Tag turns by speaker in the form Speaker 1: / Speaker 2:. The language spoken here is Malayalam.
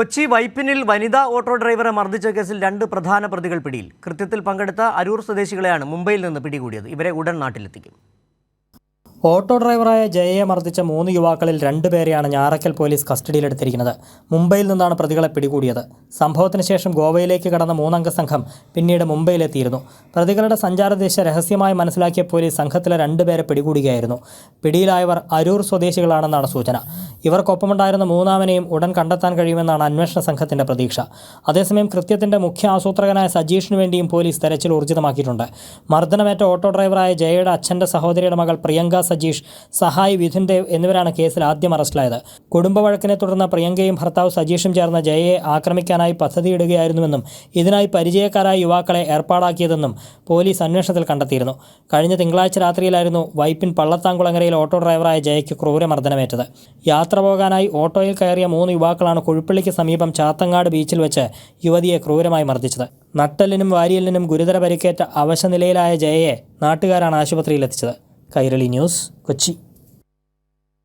Speaker 1: കൊച്ചി വൈപ്പിനിൽ വനിതാ ഓട്ടോ ഡ്രൈവറെ മർദ്ദിച്ച കേസിൽ 2 പ്രധാന പ്രതികൾ പിടിയിൽ. കൃത്യത്തിൽ പങ്കെടുത്ത അരൂർ സ്വദേശികളെയാണ് മുംബൈയിൽ നിന്ന് പിടികൂടിയത്. ഇവരെ ഉടൻ നാട്ടിലെത്തിക്കും.
Speaker 2: ഓട്ടോ ഡ്രൈവറായ ജയയെ മർദ്ദിച്ച 3 യുവാക്കളിൽ 2 പേരെയാണ് ഞാറയ്ക്കൽ പോലീസ് കസ്റ്റഡിയിലെടുത്തിരിക്കുന്നത്. മുംബൈയിൽ നിന്നാണ് പ്രതികളെ പിടികൂടിയത്. സംഭവത്തിന് ശേഷം ഗോവയിലേക്ക് കടന്ന 3-അംഗ സംഘം പിന്നീട് മുംബൈയിലെത്തിയിരുന്നു. പ്രതികളുടെ സഞ്ചാരദിശ രഹസ്യമായി മനസ്സിലാക്കിയ പോലീസ് സംഘത്തിലെ 2 പേരെ പിടികൂടുകയായിരുന്നു. പിടിയിലായവർ അരൂർ സ്വദേശികളാണെന്നാണ് സൂചന. ഇവർക്കൊപ്പമുണ്ടായിരുന്ന 3-ാമനെയും ഉടൻ കണ്ടെത്താൻ കഴിയുമെന്നാണ് അന്വേഷണ സംഘത്തിന്റെ പ്രതീക്ഷ. അതേസമയം കൃത്യത്തിന്റെ മുഖ്യ ആസൂത്രകനായ സജീഷിനു വേണ്ടിയും പോലീസ് തെരച്ചിൽ ഊർജിതമാക്കിയിട്ടുണ്ട്. മർദ്ദനമേറ്റ ഓട്ടോ ഡ്രൈവറായ ജയയുടെ അച്ഛന്റെ സഹോദരിയുടെ മകൾ പ്രിയങ്ക സജീഷ്, സഹായി വിധുൻ ദേവ് എന്നിവരാണ് കേസിൽ ആദ്യം അറസ്റ്റിലായത്. കുടുംബവഴക്കിനെ തുടർന്ന് പ്രിയങ്കയും ഭർത്താവ് സജീഷും ചേർന്ന് ജയയെ ആക്രമിക്കാനായി പദ്ധതിയിടുകയായിരുന്നുവെന്നും ഇതിനായി പരിചയക്കാരായ യുവാക്കളെ ഏർപ്പാടാക്കിയതെന്നും പോലീസ് അന്വേഷണത്തിൽ കണ്ടെത്തിയിരുന്നു. കഴിഞ്ഞ തിങ്കളാഴ്ച രാത്രിയിലായിരുന്നു വൈപ്പിൻ പള്ളത്താംകുളങ്ങരയിൽ ഓട്ടോ ഡ്രൈവറായ ജയയ്ക്ക് ക്രൂരമർദ്ദനമേറ്റത്. യാത്ര പോകാനായി ഓട്ടോയിൽ കയറിയ 3 യുവാക്കളാണ് കുഴിപ്പള്ളിക്ക് സമീപം ചാത്തങ്ങാട് ബീച്ചിൽ വെച്ച് യുവതിയെ ക്രൂരമായി മർദ്ദിച്ചത്. നട്ടെല്ലിനും വാരിയെല്ലിനും ഗുരുതര പരിക്കേറ്റ അവശനിലയിലായ ജയയെ നാട്ടുകാരാണ് ആശുപത്രിയിലെത്തിച്ചത്. കൈരളി ന്യൂസ്, കൊച്ചി.